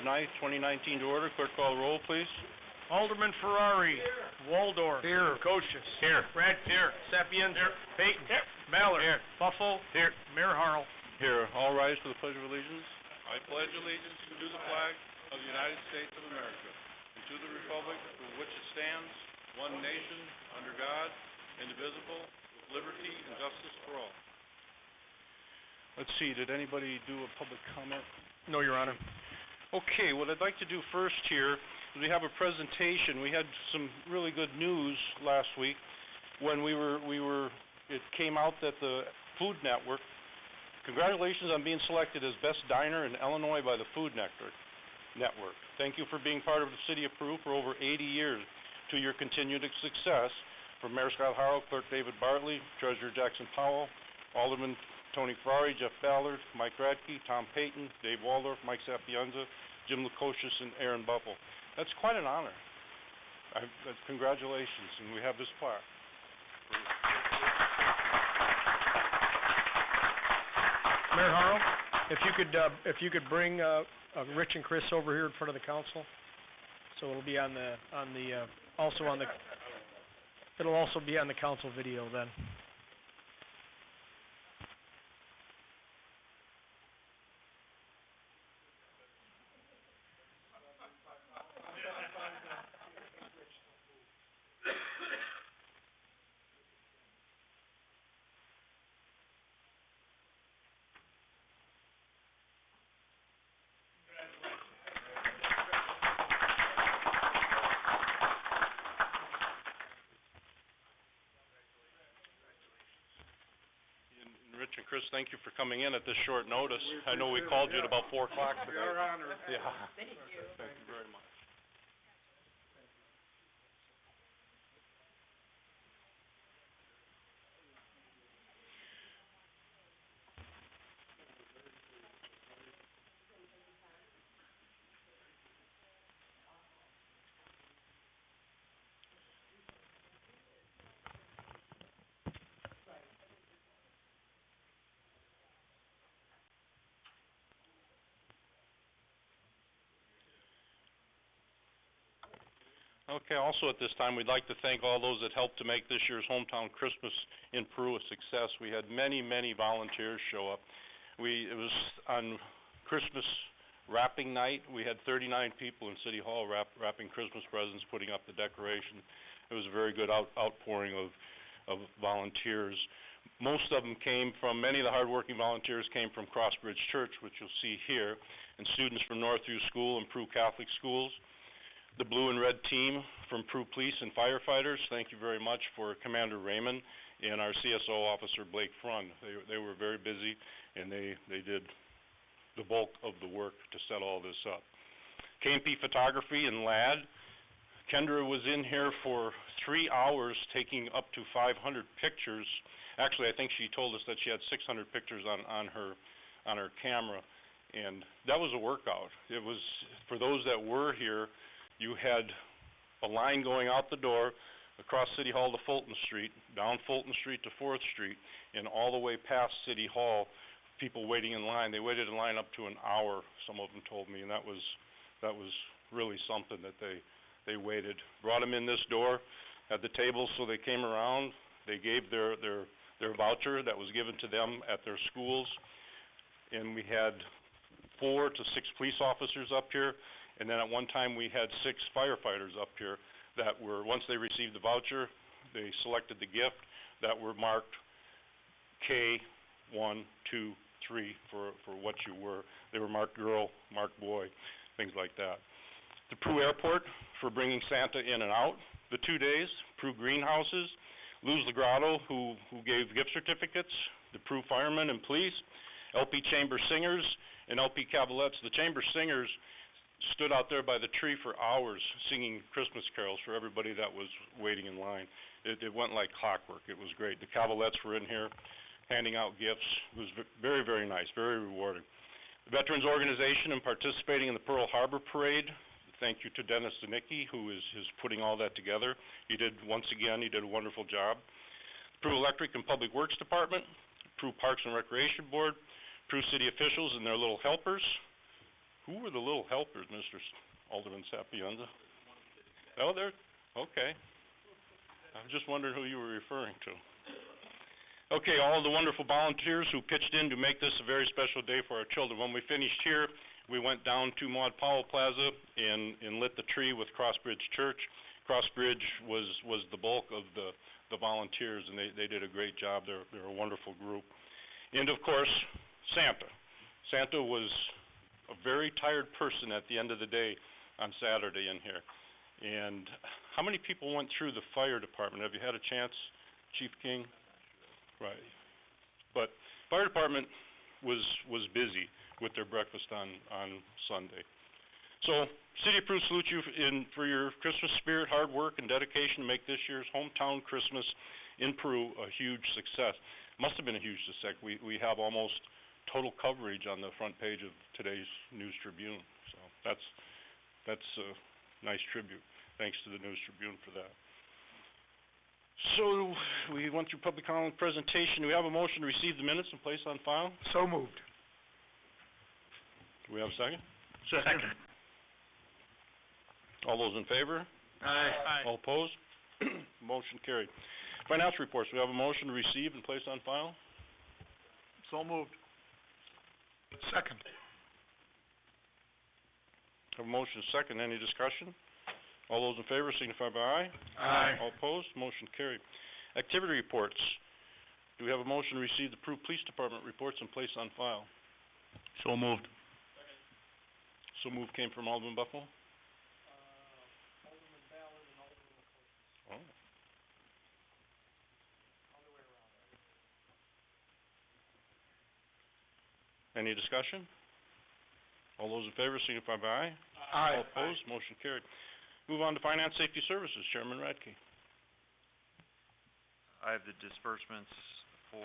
9th, 2019 to order. Clerk call the roll, please. Alderman Ferrari. Here. Waldorf. Here. Koshis. Here. Radke. Here. Sapienza. Here. Payton. Here. Ballard. Here. Buffalo. Here. Mayor Harrell. Here. All rise for the Pledge of Allegiance. I pledge allegiance to the flag of the United States of America and to the republic for which it stands, one nation, under God, indivisible, with liberty and justice for all. Let's see, did anybody do a public comment? No, Your Honor. Okay, what I'd like to do first here is we have a presentation. We had some really good news last week when it came out that the Food Network, congratulations on being selected as Best Diner in Illinois by the Food Network. Thank you for being part of the City of Peru for over 80 years. To your continued success, from Mayor Scott Harrell, Clerk David Bartley, Treasurer Jackson Powell, Alderman Tony Ferrari, Jeff Ballard, Mike Radke, Tom Payton, Dave Waldorf, Mike Sapienza, Jim Lukosius, and Aaron Buffalo. That's quite an honor. Congratulations, and we have this plaque. Mayor Harrell, if you could bring Rich and Chris over here in front of the council, so it'll be it'll also be on the council video then. Rich and Chris, thank you for coming in at this short notice. I know we called you at about 4 o'clock today. We are honored. Yeah. Thank you. Thank you very much. Okay, also at this time, we'd like to thank all those that helped to make this year's Hometown Christmas in Peru a success. We had many, many volunteers show up. It was on Christmas wrapping night. We had 39 people in City Hall wrapping Christmas presents, putting up the decoration. It was a very good outpouring of volunteers. Most of them many of the hardworking volunteers came from Crossbridge Church, which you'll see here, and students from Northview School and Peru Catholic Schools. The blue and red team from Peru Police and firefighters, thank you very much for Commander Raymond and our CSO officer Blake Frund. They were very busy and they did the bulk of the work to set all this up. KMP Photography and LAD. Kendra was in here for 3 hours taking up to 500 pictures. Actually, I think she told us that she had 600 pictures on her camera, and that was a workout. It was, for those that were here, you had a line going out the door, across City Hall to Fulton Street, down Fulton Street to 4th Street, and all the way past City Hall, people waiting in line. They waited in line up to an hour, some of them told me, and that was really something that they waited. Brought them in this door, at the table, so they came around. They gave their voucher that was given to them at their schools, and we had 4 to 6 police officers up here. And then at one time we had 6 firefighters up here that were, once they received the voucher, they selected the gift that were marked K, 1, 2, 3 for what you were. They were marked girl, marked boy, things like that. The Peru Airport for bringing Santa in and out the 2 days. Peru Greenhouses, Luz Legrado who gave gift certificates, the Peru Firemen and Police, LP Chamber Singers, and LP Cavalettes. The Chamber Singers stood out there by the tree for hours singing Christmas carols for everybody that was waiting in line. It went like clockwork. It was great. The Cavalettes were in here handing out gifts. It was very, very nice, very rewarding. The Veterans Organization and participating in the Pearl Harbor Parade. Thank you to Dennis Zanicki, who is putting all that together. Once again, he did a wonderful job. The Peru Electric and Public Works Department, Peru Parks and Recreation Board, Peru City officials and their little helpers, Who were the little helpers, Alderman Sapienza? Oh, they're, okay. I'm just wondering who you were referring to. Okay, all the wonderful volunteers who pitched in to make this a very special day for our children. When we finished here, we went down to Maud Powell Plaza and lit the tree with Crossbridge Church. Crossbridge was the bulk of the volunteers, and they did a great job. They're a wonderful group. And of course, Santa. Santa was a very tired person at the end of the day on Saturday in here. And how many people went through the fire department? Have you had a chance, Chief King? Right. But fire department was busy with their breakfast on Sunday. So, City of Peru salutes you for your Christmas spirit, hard work, and dedication to make this year's hometown Christmas in Peru a huge success. Must have been a huge success. We have almost total coverage on the front page of today's News Tribune. So that's a nice tribute. Thanks to the News Tribune for that. So, we went through public comment presentation. Do we have a motion to receive the minutes and place on file? So moved. Do we have a second? Second. All those in favor? Aye. All opposed? Motion carried. Financial reports. We have a motion to receive and place on file? So moved. Second. Have a motion second. Any discussion? All those in favor signify by aye. Aye. All opposed? Motion carried. Activity reports. Do we have a motion to receive the Peru Police Department reports and place on file? So moved. So move came from Alderman Buffalo? Alderman Ballard and Alderman LaCourse. Oh. Other way around. Any discussion? All those in favor signify by aye. Aye. All opposed? Motion carried. Move on to Finance Safety Services. Chairman Radke. I have the disbursements to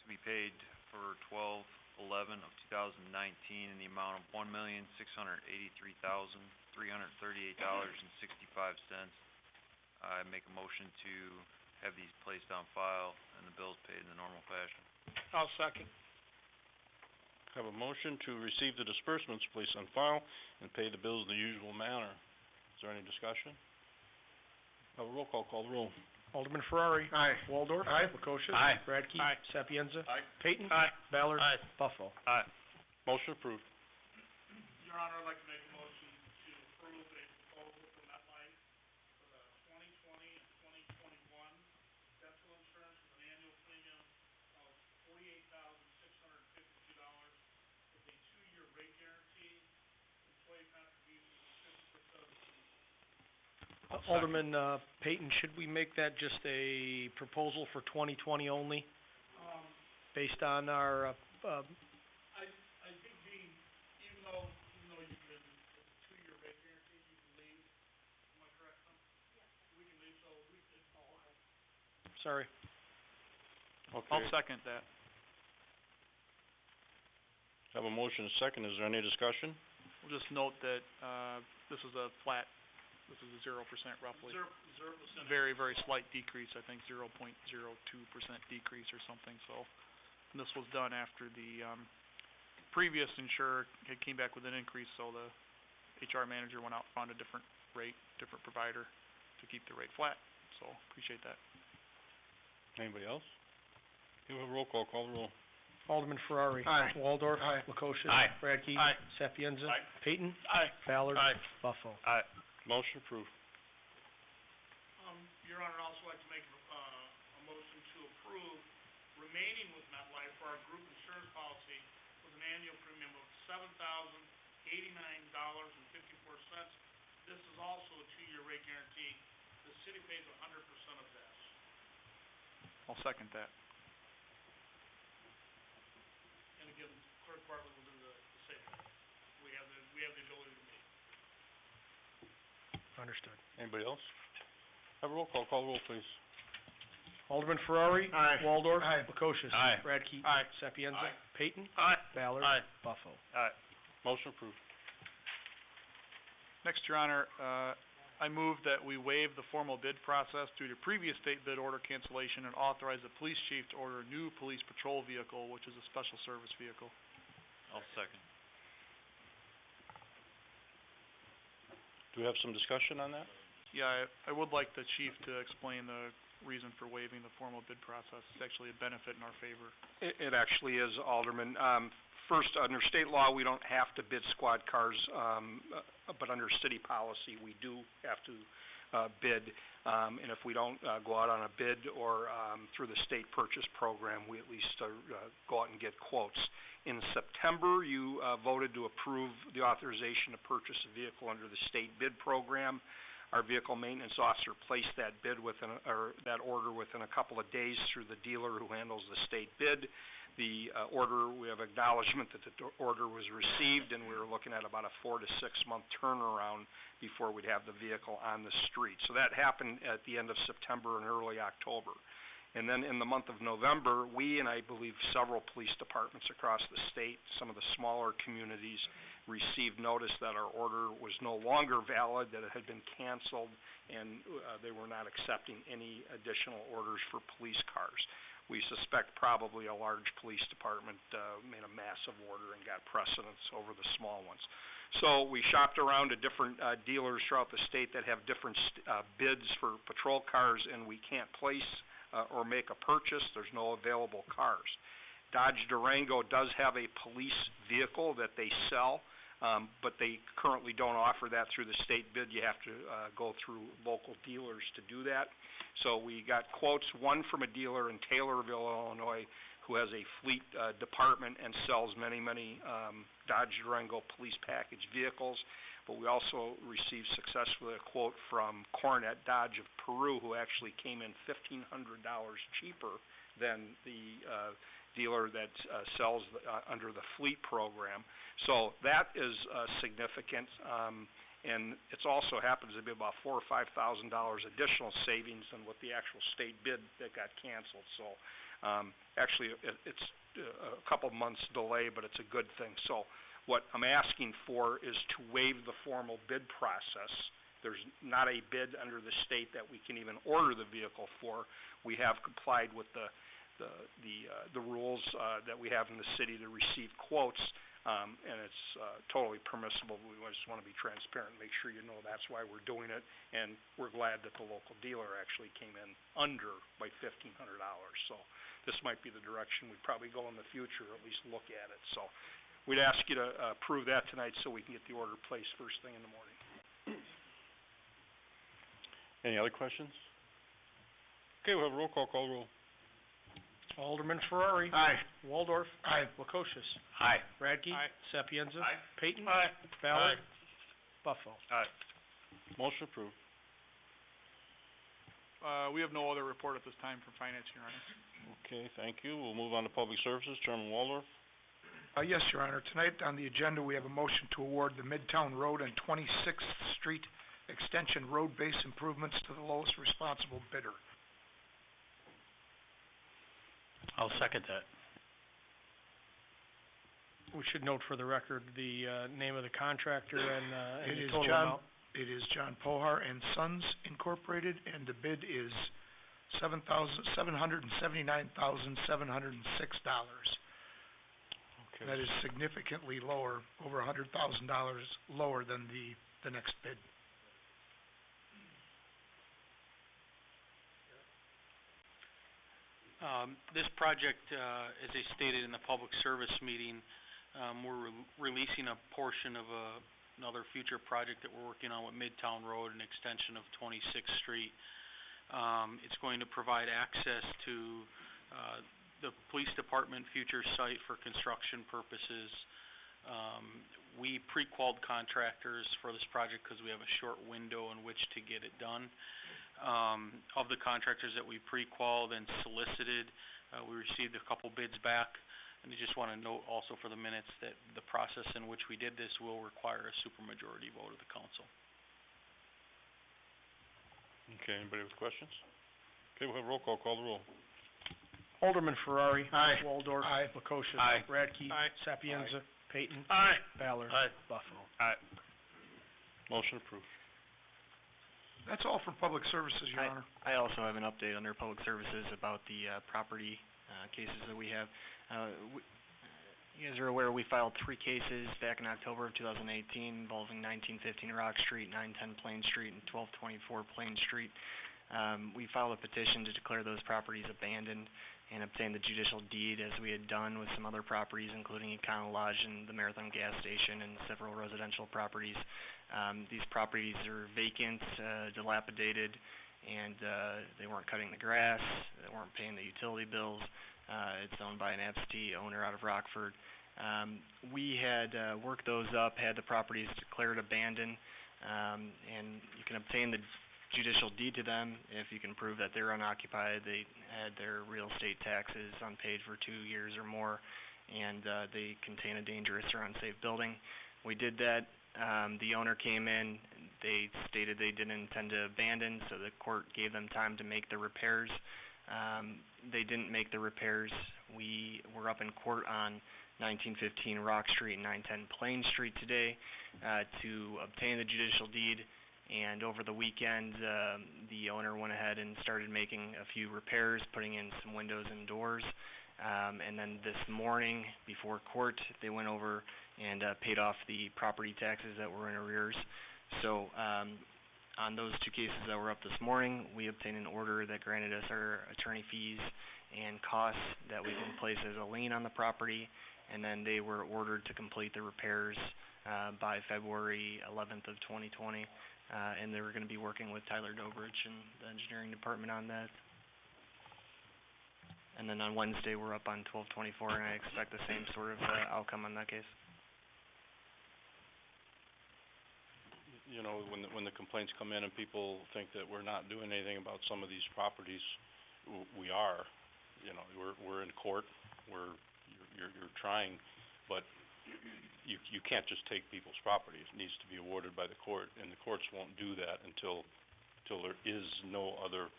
be paid for 12/11 of 2019 in the amount of $1,683,338.65. I make a motion to have these placed on file and the bills paid in the normal fashion. I'll second. Have a motion to receive the disbursements, place on file, and pay the bills in the usual manner. Is there any discussion? Have a roll call. Call the roll. Alderman Ferrari. Aye. Waldorf. Aye. LaCourse. Aye. Radke. Aye. Sapienza. Aye. Payton. Aye. Ballard. Aye. Buffalo. Aye. Motion approved. Your Honor, I'd like to make a motion to approve a proposal from MetLife for the 2020 and 2021 dental insurance with an annual premium of $48,652 with a 2-year rate guarantee, employee contributions of 50% of the premium. Alderman Payton, should we make that just a proposal for 2020 only, based on our, I think even though you can, it's a 2-year rate guarantee, you can leave, am I correct, Tom? Yes. We can leave, so we could, sorry. Okay. I'll second that. Have a motion and a second. Is there any discussion? We'll just note that, this is a 0% roughly. 0%. Very, very slight decrease, I think 0.02% decrease or something, so. And this was done after the, previous insurer had came back with an increase, so the HR manager went out and found a different rate, different provider to keep the rate flat, so appreciate that. Anybody else? Give a roll call. Call the roll. Alderman Ferrari. Aye. Waldorf. Aye. LaCourse. Aye. Radke. Aye. Sapienza. Aye. Payton. Aye. Ballard. Aye. Buffalo. Aye. Motion approved. Your Honor, I'd also like to make a motion to approve remaining with MetLife for our group insurance policy with an annual premium of $7,089.54. This is also a 2-year rate guarantee. The city pays 100% of this. I'll second that. And again, clerk department will do the same. We have the ability to meet. Understood. Anybody else? Have a roll call. Call the roll, please. Alderman Ferrari. Aye. Waldorf. Aye. LaCourse. Aye. Radke. Aye. Sapienza. Aye. Payton. Aye. Ballard. Aye. Buffalo. Aye. Motion approved. Next, Your Honor, I move that we waive the formal bid process due to previous state bid order cancellation and authorize the police chief to order a new police patrol vehicle, which is a special service vehicle. I'll second. Do we have some discussion on that? Yeah, I would like the chief to explain the reason for waiving the formal bid process. It's actually a benefit in our favor. It actually is, Alderman. First, under state law, we don't have to bid squad cars, but under city policy, we do have to bid. And if we don't go out on a bid or through the state purchase program, we at least go out and get quotes. In September, you voted to approve the authorization to purchase a vehicle under the state bid program. Our vehicle maintenance officer placed that bid that order within a couple of days through the dealer who handles the state bid. The order, we have acknowledgement that the order was received, and we were looking at about a 4 to 6 month turnaround before we'd have the vehicle on the street. So that happened at the end of September and early October. And then in the month of November, we and I believe several police departments across the state, some of the smaller communities, received notice that our order was no longer valid, that it had been canceled, and they were not accepting any additional orders for police cars. We suspect probably a large police department made a massive order and got precedence over the small ones. So we shopped around to different dealers throughout the state that have different bids for patrol cars, and we can't place or make a purchase. There's no available cars. Dodge Durango does have a police vehicle that they sell, but they currently don't offer that through the state bid. You have to go through local dealers to do that. So we got quotes, one from a dealer in Taylorville, Illinois, who has a fleet department and sells many Dodge Durango police package vehicles. But we also received successfully a quote from Cornet Dodge of Peru, who actually came in $1,500 cheaper than the dealer that sells under the fleet program. So that is significant, and it also happens to be about $4,000 or $5,000 additional savings than what the actual state bid that got canceled. So actually, it's a couple months delay, but it's a good thing. So what I'm asking for is to waive the formal bid process. There's not a bid under the state that we can even order the vehicle for. We have complied with the rules that we have in the city to receive quotes, and it's totally permissible. We just want to be transparent and make sure you know that's why we're doing it, and we're glad that the local dealer actually came in under by $1,500. So this might be the direction we probably go in the future, or at least look at it. So we'd ask you to approve that tonight so we can get the order placed first thing in the morning. Any other questions? Okay, we'll have a roll call roll. Alderman Ferrari. Aye. Waldorf. Aye. Lukosius. Aye. Radke. Aye. Sapienza. Aye. Payton. Aye. Ballard. Buffalo. Motion approved. We have no other report at this time from Finance, Your Honor. Okay, thank you. We'll move on to Public Services. Chairman Waldorf. Yes, Your Honor. Tonight on the agenda, we have a motion to award the Midtown Road and 26th Street Extension road base improvements to the lowest responsible bidder. I'll second that. We should note for the record the name of the contractor and the total amount. It is John Pohar and Sons Incorporated, and the bid is $779,706. Okay. That is significantly lower, over $100,000 lower than the next bid. This project, as I stated in the public service meeting, we're releasing a portion of another future project that we're working on with Midtown Road, an extension of 26th Street. It's going to provide access to the police department future site for construction purposes. We pre-qualified contractors for this project because we have a short window in which to get it done. Of the contractors that we pre-qualified and solicited, we received a couple bids back. And I just want to note also for the minutes that the process in which we did this will require a supermajority vote of the council. Okay, anybody with questions? Okay, we'll have a roll call the roll. Alderman Ferrari. Aye. Waldorf. Aye. Lukosius. Aye. Radke. Aye. Sapienza. Payton. Aye. Ballard. Aye. Buffalo. Motion approved. That's all for public services, Your Honor. I also have an update under public services about the property cases that we have. you guys are aware, we filed 3 cases back in October of 2018 involving 1915 Rock Street, 910 Plain Street, and 1224 Plain Street. We filed a petition to declare those properties abandoned and obtain the judicial deed as we had done with some other properties, including Econo Lodge and the Marathon Gas Station and several residential properties. These properties are vacant, dilapidated, and they weren't cutting the grass, they weren't paying the utility bills. It's owned by an absentee owner out of Rockford. We had worked those up, had the properties declared abandoned, and you can obtain the judicial deed to them if you can prove that they're unoccupied, they had their real estate taxes unpaid for 2 years or more, and they contain a dangerous or unsafe building. We did that. The owner came in, they stated they didn't intend to abandon, so the court gave them time to make the repairs. They didn't make the repairs. We were up in court on 1915 Rock Street and 910 Plain Street today to obtain the judicial deed, and over the weekend the owner went ahead and started making a few repairs, putting in some windows and doors, and then this morning before court they went over and paid off the property taxes that were in arrears. So on those 2 cases that were up this morning, we obtained an order that granted us our attorney fees and costs that we can place as a lien on the property, and then they were ordered to complete the repairs by February 11th of 2020, and they were going to be working with Tyler Dobrich and the engineering department on that. And then on Wednesday we're up on 1224, and I expect the same sort of outcome on that case. You know, when the complaints come in and people think that we're not doing anything about some of these properties, we are. You know, we're in court, you're trying, but you can't just take people's property. It needs to be awarded by the court, and the courts won't do that until there is no other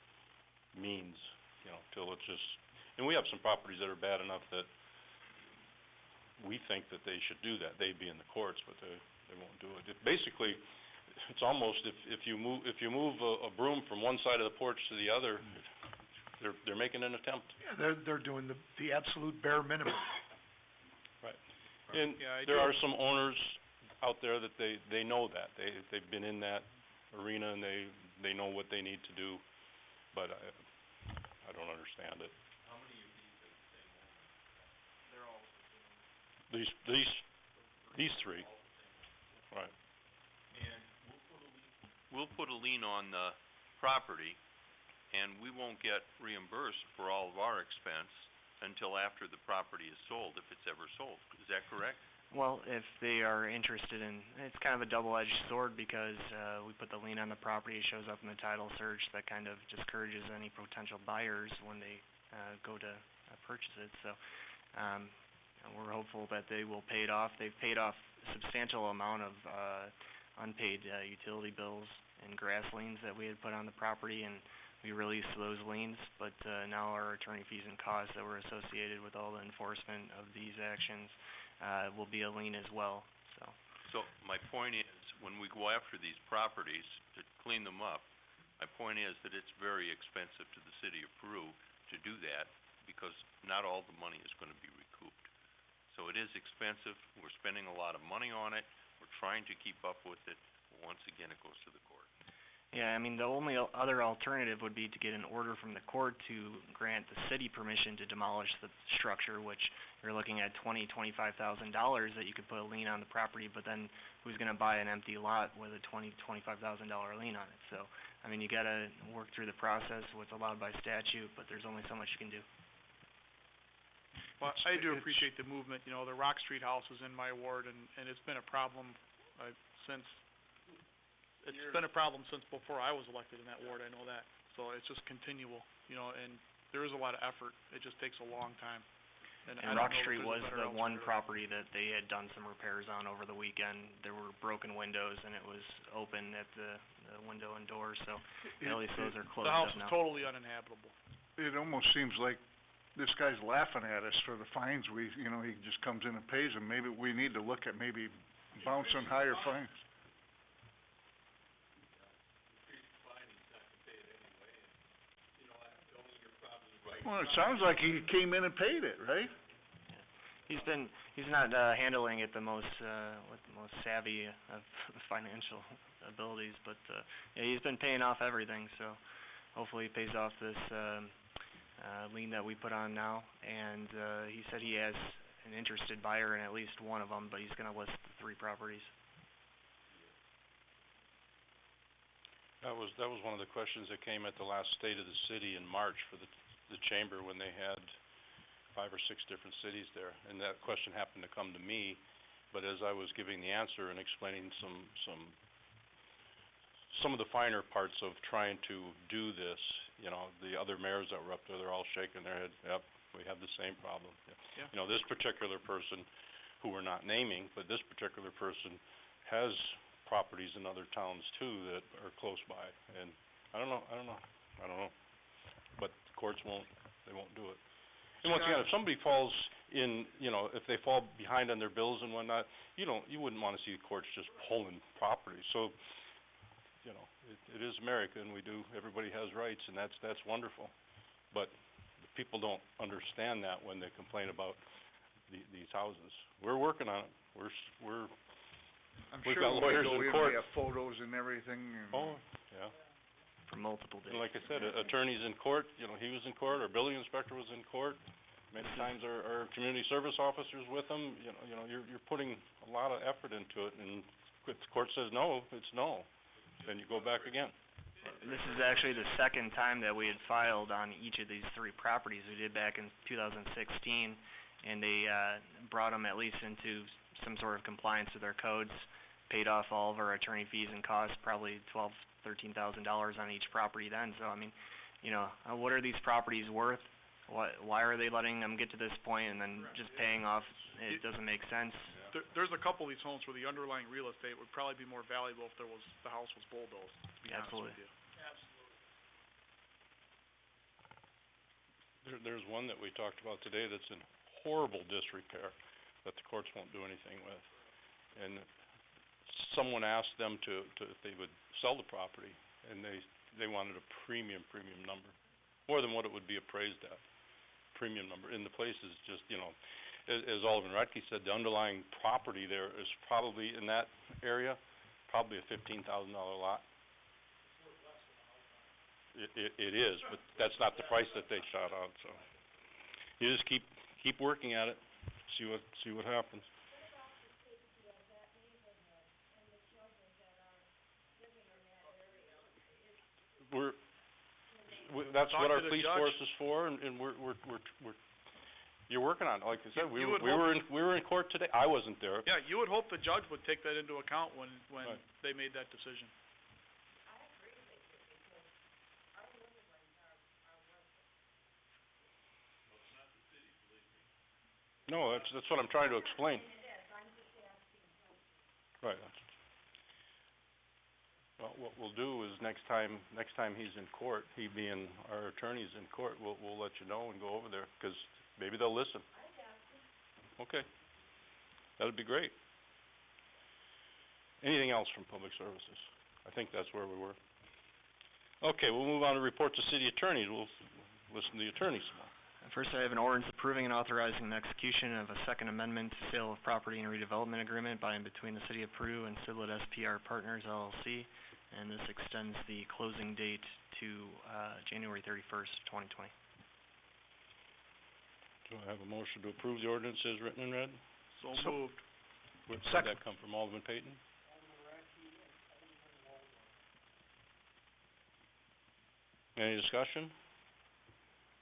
means, you know, till it's just, and we have some properties that are bad enough that we think that they should do that. They'd be in the courts, but they won't do it. Basically, it's almost if you move a broom from one side of the porch to the other, they're making an attempt. Yeah, they're doing the absolute bare minimum. Right. And there are some owners out there that they know that. They've been in that arena and they know what they need to do, but I don't understand it. How many of these are the same owners? They're all the same. These 3. Right. And we'll put a lien on the property, and we won't get reimbursed for all of our expense until after the property is sold, if it's ever sold. Is that correct? Well, if they are interested in, it's kind of a double-edged sword because we put the lien on the property, it shows up in the title search, that kind of discourages any potential buyers when they go to purchase it. So we're hopeful that they will pay it off. They've paid off a substantial amount of unpaid utility bills and grass liens that we had put on the property, and we released those liens, but now our attorney fees and costs that were associated with all the enforcement of these actions will be a lien as well. So my point is, when we go after these properties to clean them up, my point is that it's very expensive to the city of Peru to do that because not all the money is going to be recouped. So it is expensive. We're spending a lot of money on it. We're trying to keep up with it. Once again, it goes to the court. Yeah, I mean, the only other alternative would be to get an order from the court to grant the city permission to demolish the structure, which you're looking at $25,000 that you could put a lien on the property, but then who's going to buy an empty lot with a $25,000 lien on it? So, I mean, you got to work through the process, what's allowed by statute, but there's only so much you can do. Well, I do appreciate the movement. You know, the Rock Street house is in my ward, and it's been a problem since before I was elected in that ward, I know that. So it's just continual, you know, and there is a lot of effort. It just takes a long time. And Rock Street was the one property that they had done some repairs on over the weekend. There were broken windows, and it was open at the window and door, so at least those are closed up now. The house is totally uninhabitable. It almost seems like this guy's laughing at us for the fines he just comes in and pays them. Maybe we need to look at maybe bouncing higher fines. Well, it sounds like he came in and paid it, right? he's not, handling it the most, with the most savvy of financial abilities, but, yeah, he's been paying off everything, so hopefully he pays off this, lien that we put on now, and, he said he has an interested buyer in at least one of them, but he's gonna list the 3 properties. That was one of the questions that came at the last State of the City in March for the chamber when they had 5 or 6 different cities there. And that question happened to come to me, but as I was giving the answer and explaining some of the finer parts of trying to do this, you know, the other mayors that were up there, they're all shaking their heads, yep, we have the same problem. Yeah. You know, this particular person, who we're not naming, but this particular person has properties in other towns too that are close by, and I don't know. But the courts won't do it. And once again, if somebody falls in, you know, if they fall behind on their bills and whatnot, you wouldn't wanna see the courts just pulling property, so, you know, it is America, and everybody has rights, and that's wonderful. But people don't understand that when they complain about these houses. We're working on it, I'm We've sure got when lawyers we go in in, court. we have photos and everything, and... Oh, yeah. For multiple days. And like I said, attorneys in court, you know, he was in court, our building inspector was in court. Many times our community service officers with him, you know, you're putting a lot of effort into it, and if the court says no, it's no. Then you go back again. This is actually the second time that we had filed on each of these 3 properties. We did back in 2016, and they, brought them at least into some sort of compliance with their codes, paid off all of our attorney fees and costs, probably $13,000 on each property then. So, I mean, you know, what are these properties worth? Why are they letting them get to this point and then just paying off? It doesn't make sense. There's a couple of these homes where the underlying real estate would probably be more valuable if the house was bulldozed, to be honest with you. There's one that we talked about today that's in horrible disrepair that the courts won't do anything with. And someone asked them if they would sell the property, and they wanted a premium number, more than what it would be appraised at. Premium number. And the place is just, you know, as Alderman Radke said, the underlying property there is probably, in that area, probably a $15,000 lot. It is, but that's not the price that they shot out, so. You just keep working at it, see what happens. That's what our police force is for, and you're working on it. Like I said, we were in court today. I wasn't there. Yeah, you would hope the judge would take that into account when Right. they made that decision. No, that's what I'm trying to explain. Right. Well, what we'll do is next time he's in court, he being our attorney's in court, we'll let you know and go over there, 'cause maybe they'll listen. Okay. That'd be great. Anything else from Public Services? I think that's where we were. Okay, we'll move on to reports of city attorneys. We'll listen to the attorneys some more. First, I have an ordinance approving and authorizing the execution of a second amendment to sale of property and redevelopment agreement by and between the City of Peru and Sidlet SPR Partners LLC, and this extends the closing date to January 31st, 2020. Do I have a motion to approve the ordinance as written and read? So moved. Did that come from Alderman Payton? Any discussion?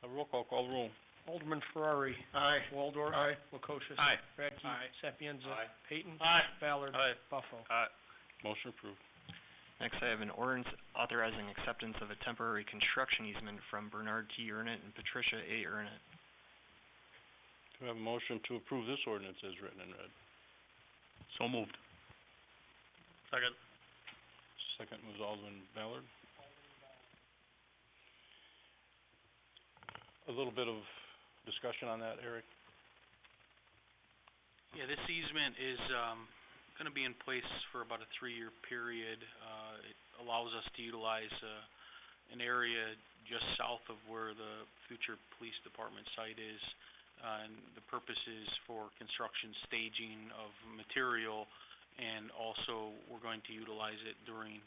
A roll call the roll. Alderman Ferrari. Aye. Waldorf. Aye. Lukosius. Aye. Radke. Aye. Sapienza. Aye. Payton. Aye. Ballard. Aye. Buffalo. Motion approved. Next, I have an ordinance authorizing acceptance of a temporary construction easement from Bernard T. Ernett and Patricia A. Ernett. Do I have a motion to approve this ordinance as written and read? So moved. Second. Second was Alderman Ballard. A little bit of discussion on that, Eric? Yeah, this easement is, gonna be in place for about a 3-year period. It allows us to utilize, an area just south of where the future police department site is. and the purpose is for construction staging of material, and also we're going to utilize it during,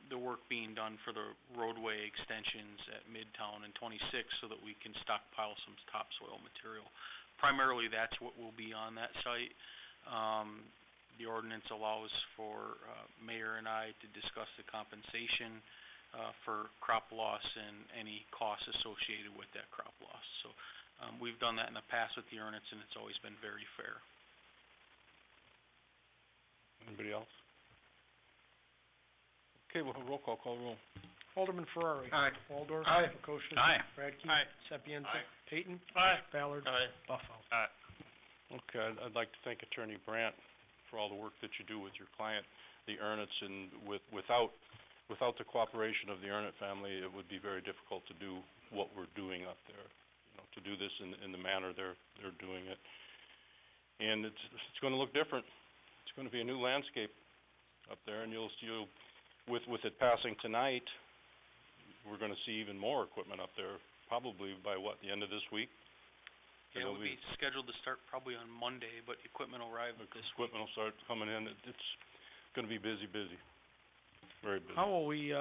the work being done for the roadway extensions at Midtown and 26 so that we can stockpile some topsoil material. Primarily, that's what will be on that site. The ordinance allows for, Mayor and I to discuss the compensation, for crop loss and any costs associated with that crop loss. So, we've done that in the past with the ordinance, and it's always been very fair. Anybody else? Okay, we'll have a roll call roll. Alderman Ferrari. Aye. Waldorf. Aye. Prokoshin. Aye. Radke. Aye. Sapienza. Aye. Payton. Aye. Ballard. Aye. Buffalo. Okay, I'd like to thank Attorney Brandt for all the work that you do with your client, the Ernets, and without the cooperation of the Ernet family, it would be very difficult to do what we're doing up there. You know, to do this in the manner they're doing it. And it's gonna look different. It's gonna be a new landscape up there, and you'll with it passing tonight, we're gonna see even more equipment up there, probably by the end of this week? Yeah, it would be scheduled to start probably on Monday, but equipment will arrive this week. Equipment will start coming in. It's gonna be busy, very busy. How will we,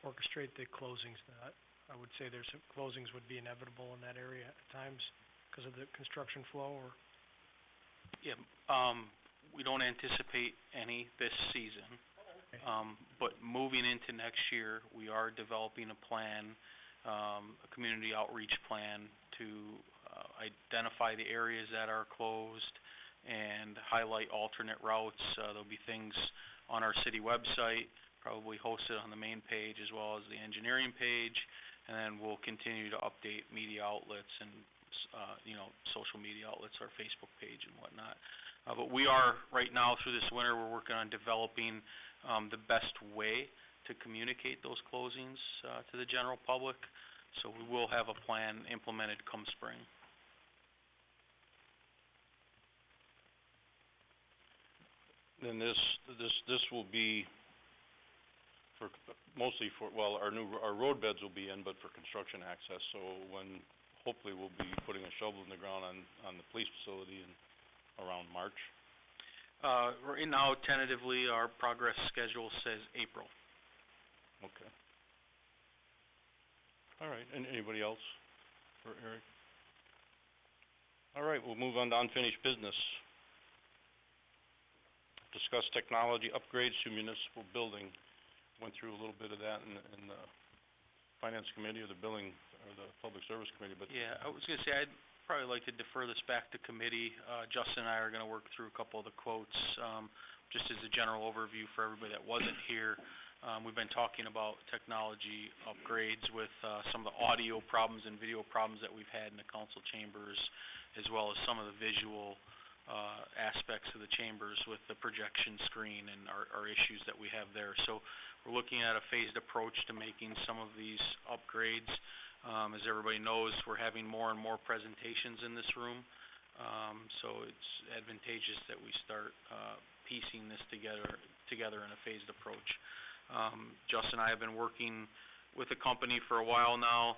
orchestrate the closings? I would say closings would be inevitable in that area at times because of the construction flow, or? Yeah, we don't anticipate any this season. Okay. But moving into next year, we are developing a plan, a community outreach plan to, identify the areas that are closed and highlight alternate routes. There'll be things on our city website, probably hosted on the main page as well as the engineering page, and then we'll continue to update media outlets and, social media outlets, our Facebook page and whatnot. But we are, right now, through this winter, we're working on developing, the best way to communicate those closings, to the general public. So we will have a plan implemented come spring. And this will be mostly for, our road beds will be in, but for construction access. So hopefully we'll be putting a shovel in the ground on the police facility around March. Right now, tentatively, our progress schedule says April. Okay. All right, and anybody else for Eric? All right, we'll move on to unfinished business. Discuss technology upgrades to municipal building. Went through a little bit of that in the finance committee or the billing or the public service committee, but Yeah, I was gonna say, I'd probably like to defer this back to committee. Justin and I are gonna work through a couple of the quotes, just as a general overview for everybody that wasn't here. We've been talking about technology upgrades with, some of the audio problems and video problems that we've had in the council chambers, as well as some of the visual, aspects of the chambers with the projection screen and our issues that we have there. So we're looking at a phased approach to making some of these upgrades. As everybody knows, we're having more and more presentations in this room. So it's advantageous that we start, piecing this together in a phased approach. Justin and I have been working with the company for a while now,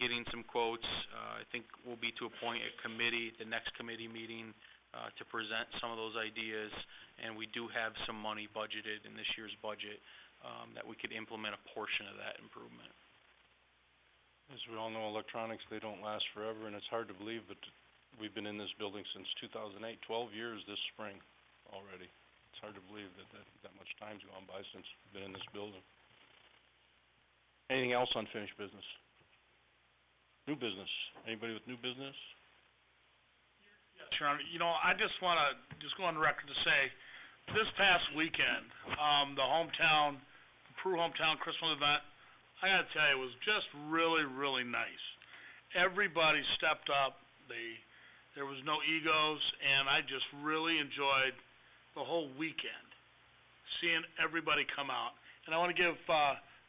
getting some quotes. I think we'll be to a point at committee, the next committee meeting, to present some of those ideas, and we do have some money budgeted in this year's budget, that we could implement a portion of that improvement. as we all know, electronics, they don't last forever, and it's hard to believe, but we've been in this building since 2008, 12 years this spring already. It's hard to believe that much time's gone by since we've been in this building. Anything else unfinished business? New business? Anybody with new business? Yes, Your Honor, I just wanna go on the record to say, this past weekend, the Peru Hometown Christmas event, I gotta tell you, it was just really, really nice. Everybody stepped up, there was no egos, and I just really enjoyed the whole weekend, seeing everybody come out. And I wanna give,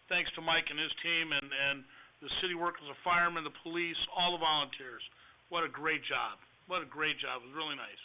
thanks to Mike and his team and the city workers, the firemen, the police, all the volunteers. What a great job. What a great job. It was really nice.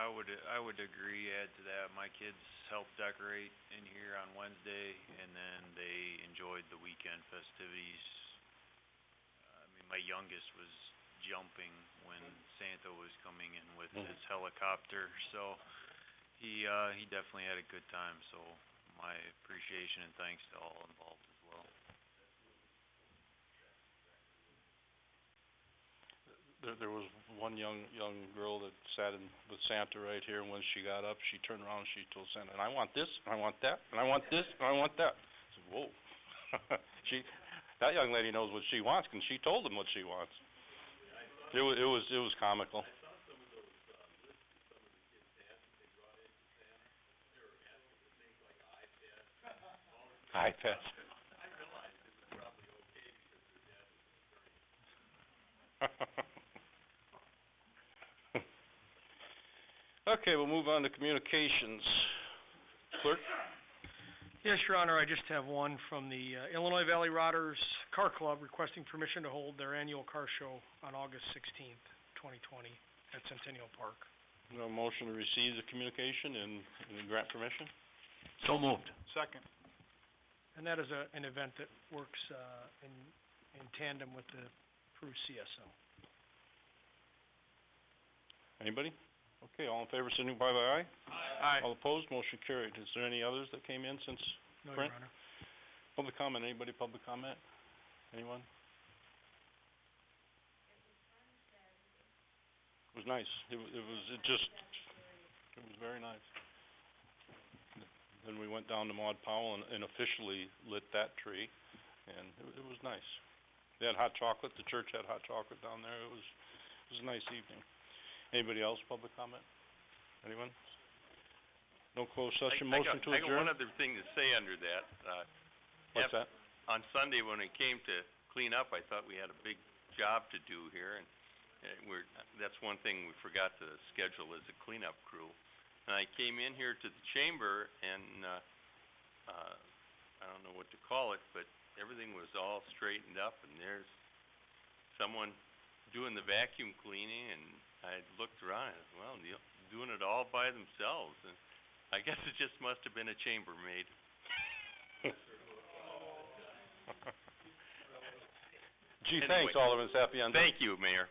I would agree, add to that. My kids helped decorate in here on Wednesday, and then they enjoyed the weekend festivities. I mean, my youngest was jumping when Santa was coming in with his helicopter, so he definitely had a good time, so my appreciation and thanks to all involved as well. There was one young girl that sat with Santa right here, and when she got up, she turned around and she told Santa, "And I want this, and I want that, and I want this, and I want that." I said, "Whoa." That young lady knows what she wants, and she told him what she wants. It was comical. iPads. Okay, we'll move on to communications. Clerk? Yes, Your Honor, I just have one from the Illinois Valley Rotters Car Club requesting permission to hold their annual car show on August 16th, 2020 at Centennial Park. No motion to receive the communication and grant permission? So moved. Second. And that is an event that works in tandem with the Peru CSO. Anybody? Okay, all in favor, signify by aye. Aye. All opposed, motion carried. Is there any others that came in since No, print? Your Honor. Public comment, anybody public comment? Anyone? It was nice. It was very nice. Then we went down to Maud Powell and officially lit that tree, and it was nice. They had hot chocolate, the church had hot chocolate down there. It was a nice evening. Anybody else, public comment? Anyone? No closed session, motion to I got adjourn? one other thing to say under that. What's that? On Sunday, when it came to clean up, I thought we had a big job to do here, and that's one thing we forgot to schedule as a cleanup crew. And I came in here to the chamber, and I don't know what to call it, but everything was all straightened up, and there's someone doing the vacuum cleaning, and I looked around, and I said, well, doing it all by themselves, and I guess it just must have been a chambermaid. Gee, Anyway. thanks, Alderman Sapienza. Thank you, Mayor.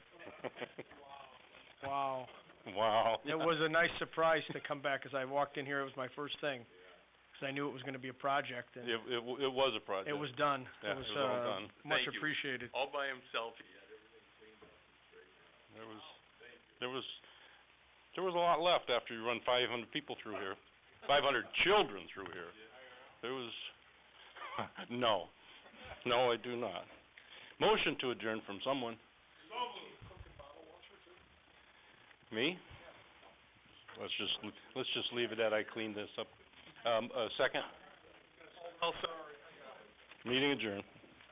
Wow. Wow. It was a nice surprise to come back. As I walked in here, it was my first thing, because I knew it was gonna be a project, and It was a project. it was done. Yeah, it was all done. Much Thank you. appreciated. All by himself, he had There was a lot left after you run 500 people through here, 500 children through here. There was, no, I do not. Motion to adjourn from someone. Me? Let's just leave it at I cleaned this up. Second? Meeting adjourned.